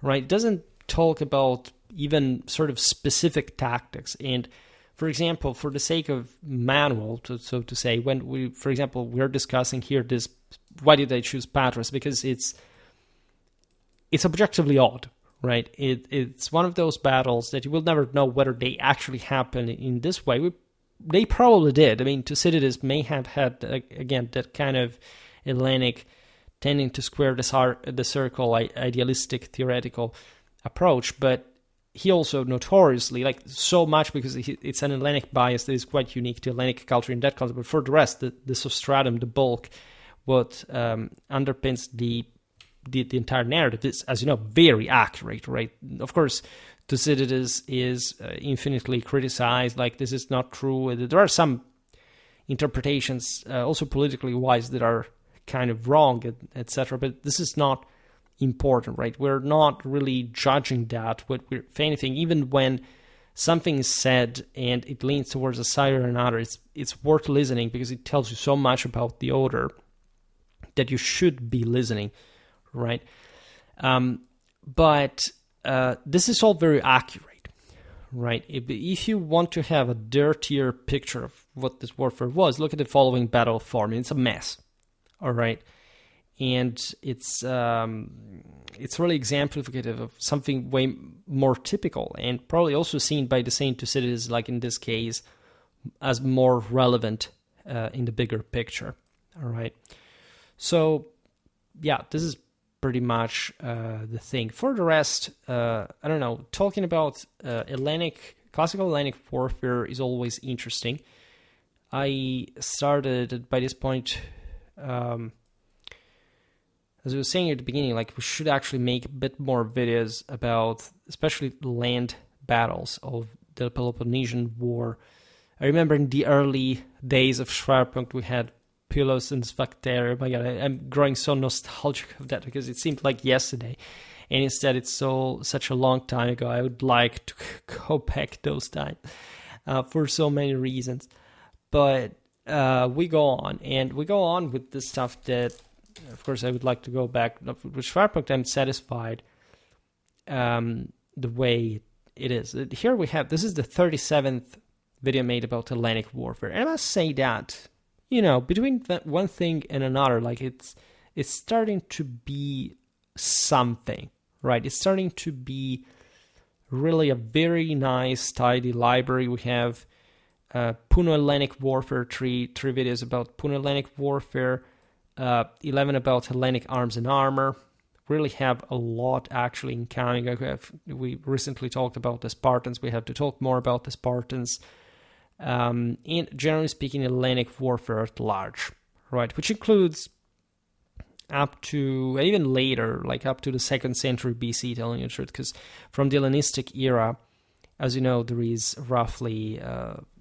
A: right? It doesn't talk about even sort of specific tactics. And for example, for the sake of manual, so to say, when we're discussing here this, why did I choose Patras? Because it's objectively odd, right? It's one of those battles that you will never know whether they actually happen in this way. They probably did. I mean, Thucydides may have had, again, that kind of Hellenic, tending to square the circle, idealistic, theoretical approach, but he also notoriously, like, so much, because it's an Hellenic bias that is quite unique to Hellenic culture in that concept. But for the rest, the substratum, the bulk, what underpins the entire narrative is, as you know, very accurate, right? Of course, Thucydides is infinitely criticized, like, this is not true. There are some interpretations, also politically wise, that are kind of wrong, etc. But this is not important, right? We're not really judging that. If anything, even when something is said and it leans towards a side or another, it's worth listening, because it tells you so much about the author that you should be listening, right? But this is all very accurate, right? If you want to have a dirtier picture of what this warfare was, look at the following Battle of Formium. It's a mess, all right? And it's really exemplificative of something way more typical, and probably also seen by the same Thucydides, like in this case, as more relevant in the bigger picture, all right? So yeah, this is pretty much the thing. For the rest, I don't know, talking about classical Hellenic warfare is always interesting. I started by this point, as I was saying at the beginning, like we should actually make a bit more videos about especially land battles of the Peloponnesian War. I remember in the early days of Schwerpunkt, we had Pylos and Sphacteria. Oh my God, I'm growing so nostalgic of that because it seemed like yesterday. And instead, it's such a long time ago. I would like to go back those times for so many reasons. But we go on, and we go on with the stuff that, of course, I would like to go back. With Schwerpunkt, I'm satisfied the way it is. Here we have, this is the 37th video made about Hellenic warfare. And I must say that, between one thing and another, like it's starting to be something, right? It's starting to be really a very nice, tidy library. We have Puno-Hellenic warfare, three videos about Puno-Hellenic warfare, 11 about Hellenic arms and armor. Really have a lot actually in coming. We recently talked about the Spartans. We have to talk more about the Spartans. And generally speaking, Hellenic warfare at large, right? Which includes up to, even later, like up to the 2nd century BC, telling you the truth, because from the Hellenistic era, as you know, there is roughly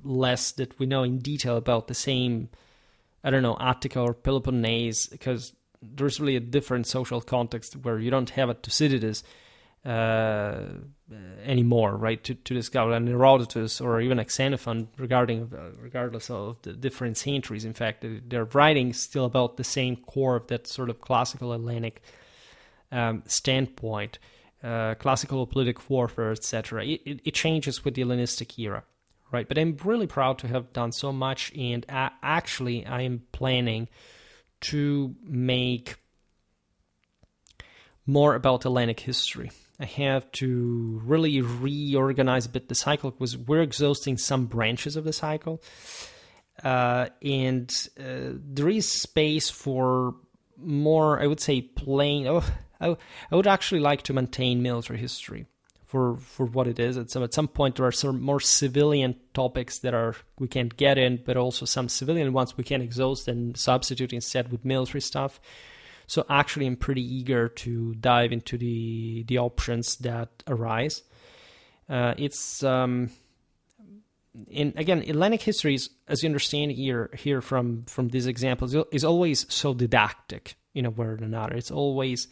A: less that we know in detail about the same, Attica or Peloponnese, because there's really a different social context where you don't have a Thucydides anymore, right, to discover, and Herodotus or even a Xenophon regardless of the different centuries. In fact, they're writing still about the same core of that sort of classical Hellenic standpoint, classical politic warfare, etc. It changes with the Hellenistic era, right? But I'm really proud to have done so much, and actually I am planning to make more about Hellenic history. I have to really reorganize a bit the cycle because we're exhausting some branches of the cycle. And there is space for more, I would say, plain. I would actually like to maintain military history for what it is. At some point, there are some more civilian topics that we can't get in, but also some civilian ones we can exhaust and substitute instead with military stuff. So actually, I'm pretty eager to dive into the options that arise. And again, Hellenic history is, as you understand here from these examples, is always so didactic in a word or another. It's always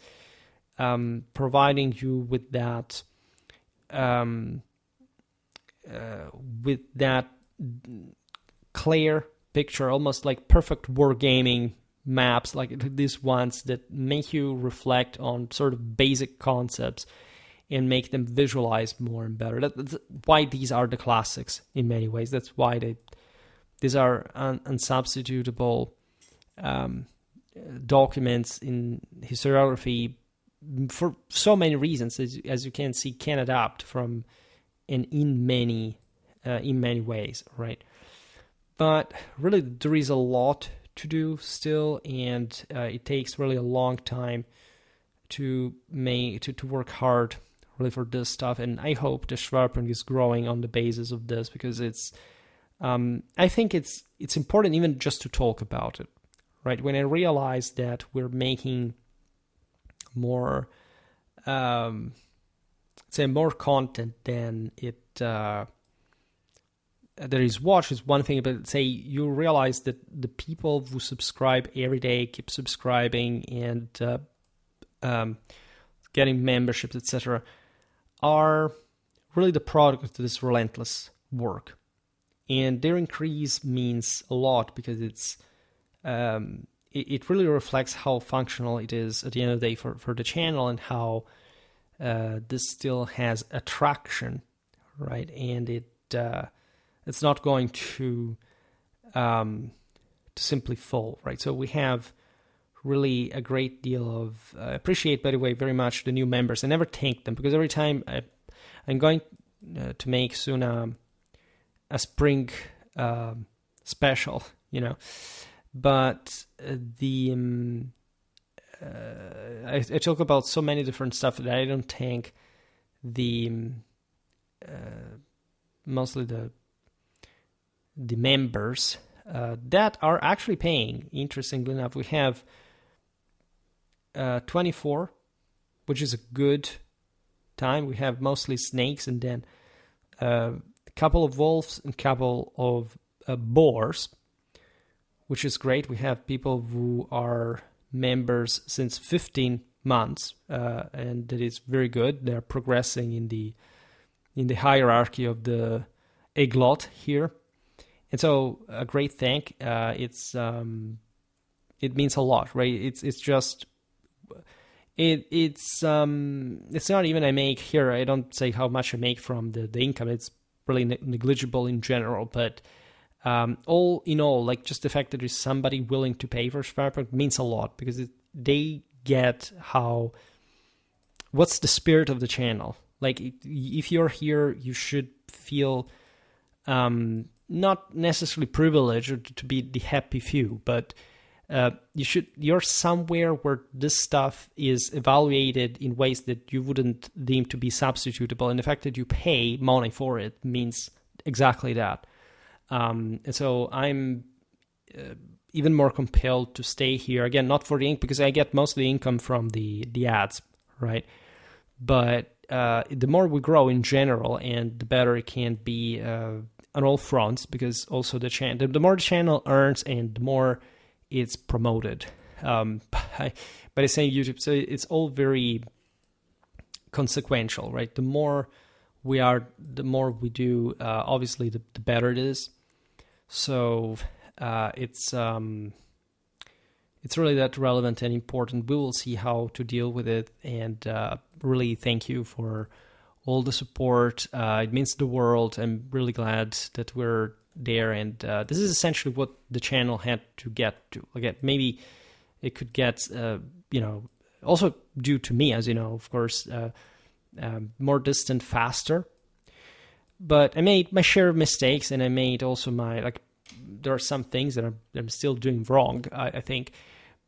A: providing you with that clear picture, almost like perfect wargaming maps, like these ones that make you reflect on sort of basic concepts and make them visualize more and better. That's why these are the classics in many ways. That's why these are unsubstitutable documents in historiography for so many reasons, as you can see, can adapt from and in many ways, right? But really, there is a lot to do still, and it takes really a long time to work hard really for this stuff. And I hope the Schwerpunkt is growing on the basis of this, because it's I think it's important even just to talk about it, right? When I realized that we're making more more content than it there is watched is one thing, but say you realize that the people who subscribe every day, keep subscribing and getting memberships, etc., are really the product of this relentless work. And their increase means a lot, because it really reflects how functional it is at the end of the day for the channel, and how this still has attraction, right? And it's not going to simply fall, right? So we have really a great deal of appreciate, by the way, very much the new members. I never thank them, because every time I'm going to make soon a spring special, but I talk about so many different stuff that I don't think the mostly the members that are actually paying. Interestingly enough, we have 24, which is a good time. We have mostly snakes, and then a couple of wolves and a couple of boars, which is great. We have people who are members since 15 months, and that is very good. They're progressing in the hierarchy of the egglot here, and so a great thank. It means a lot, right? It's not even I make here. I don't say how much I make from the income. It's really negligible in general, but all in all, like just the fact that there's somebody willing to pay for Schwerpunkt means a lot, because they get what's the spirit of the channel. Like if you're here, you should feel not necessarily privileged or to be the happy few, but you're somewhere where this stuff is evaluated in ways that you wouldn't deem to be substitutable, and the fact that you pay money for it means exactly that. And so I'm even more compelled to stay here, again, not for the ink, because I get most of the income from the ads, right? But the more we grow in general, and the better it can be on all fronts, because also the more the channel earns and the more it's promoted by the same YouTube. So it's all very consequential, right? The more we are, the more we do, obviously the better it is. So it's really that relevant and important. We will see how to deal with it, and really thank you for all the support. It means the world. I'm really glad that we're there, and this is essentially what the channel had to get to. Again, maybe it could get, also due to me, as you know, of course, more distant faster. But I made my share of mistakes, and I made also there are some things that I'm still doing wrong, I think.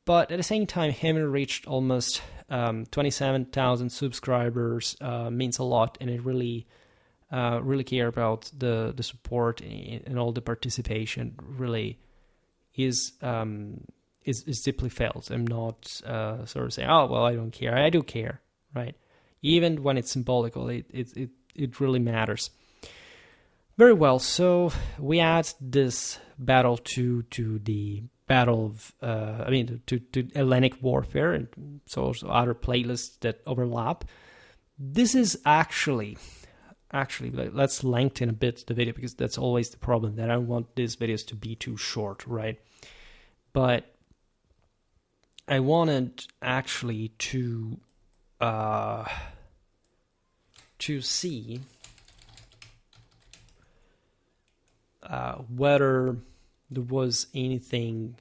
A: But at the same time, having reached almost 27,000 subscribers means a lot, and I really care about the support and all the participation. Really is deeply felt. I'm not sort of saying, oh well, I don't care. I do care, right? Even when it's symbolical, it really matters. Very well. So we add this battle to the battle of to Hellenic warfare, and so also other playlists that overlap. This is actually let's lengthen a bit the video, because that's always the problem, that I don't want these videos to be too short, right? But I wanted actually to see whether there was anything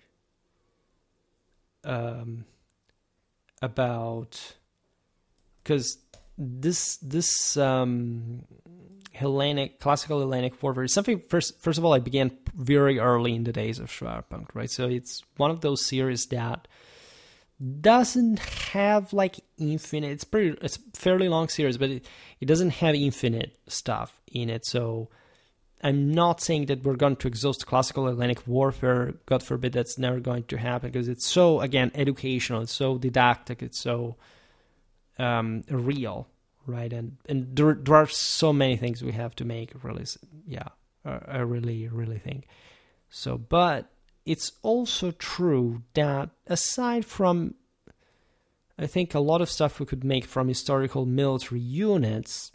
A: about, because this classical Hellenic warfare is something. First of all, I began very early in the days of Schwerpunkt, right? So it's one of those series that doesn't have like infinite. It's a fairly long series, but it doesn't have infinite stuff in it. So I'm not saying that we're going to exhaust classical Hellenic warfare. God forbid, that's never going to happen, because it's so, again, educational. It's so didactic. It's so real, right? And there are so many things we have to make really, I really think so. But it's also true that aside from, I think, a lot of stuff we could make from historical military units,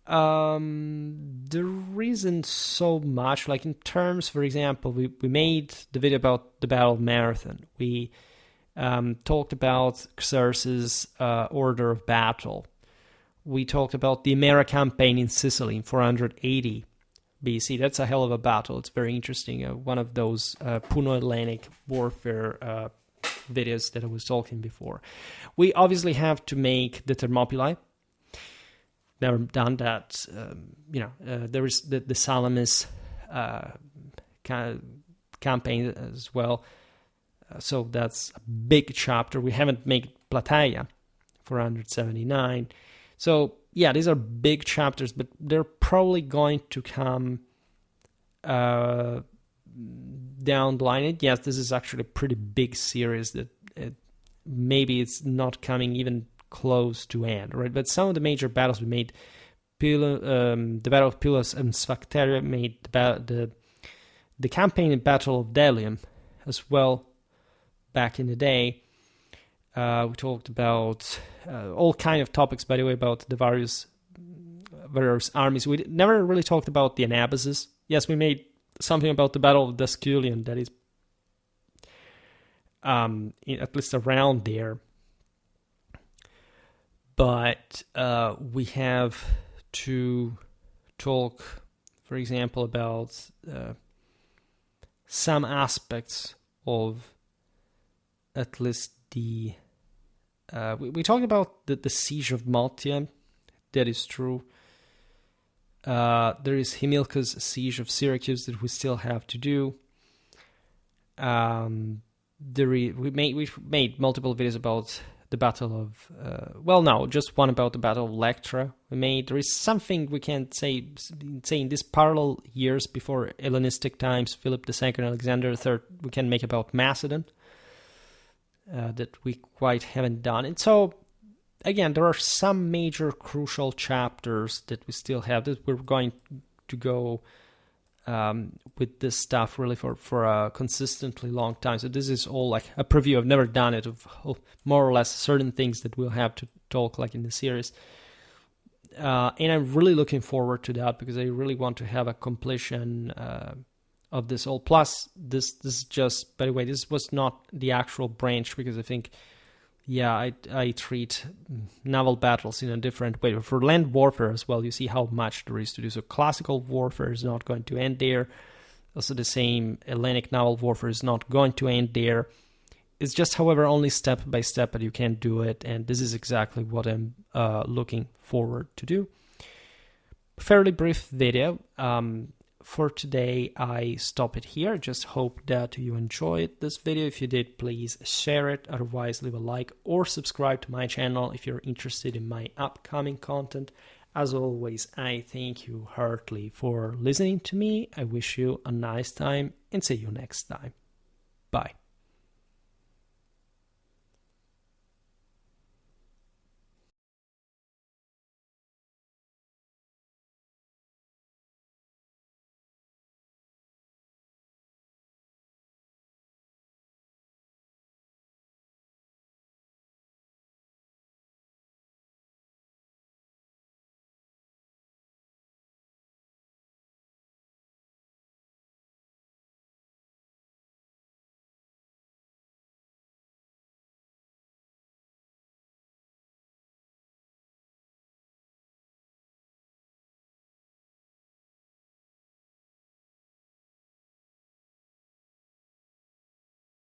A: there isn't so much. Like in terms, for example, we made the video about the Battle of Marathon. We talked about Xerxes' order of battle. We talked about the Emera campaign in Sicily in 480 BC. That's a hell of a battle. It's very interesting. One of those Puno-Hellenic warfare videos that I was talking before. We obviously have to make the Thermopylae. Never done that. There is the Salamis campaign as well. So that's a big chapter. We haven't made Plataea, 479. So yeah, these are big chapters, but they're probably going to come down the line. And yes, this is actually a pretty big series that maybe it's not coming even close to end, right? But some of the major battles we made, the Battle of Pylos and Sphacteria, made the campaign and Battle of Delium as well back in the day. We talked about all kind of topics, by the way, about the various armies. We never really talked about the Anabasis. Yes, we made something about the Battle of Dasculion, that is at least around there. But we have to talk, for example, about some aspects of at least the... we talked about the siege of Maltia. That is true. There is Himilca's siege of Syracuse that we still have to do. We made multiple videos about the Battle of... just one about the Battle of Lectra. There is something we can say in these parallel years before Hellenistic times, Philip II and Alexander III, we can make about Macedon. That we quite haven't done. And so, again, there are some major crucial chapters that we still have that we're going to go with this stuff really for a consistently long time. So this is all like a preview. I've never done it of more or less certain things that we'll have to talk like in the series. And I'm really looking forward to that because I really want to have a completion of this all. Plus, this is just, by the way, this was not the actual branch because I think, I treat naval battles in a different way. For land warfare as well, you see how much there is to do. So classical warfare is not going to end there. Also the same Hellenic naval warfare is not going to end there. It's just, however, only step by step that you can do it. And this is exactly what I'm looking forward to do. Fairly brief video. For today, I stop it here. Just hope that you enjoyed this video. If you did, please share it. Otherwise, leave a like or subscribe to my channel if you're interested in my upcoming content. As always, I thank you heartily for listening to me. I wish you a nice time and see you next time. Bye.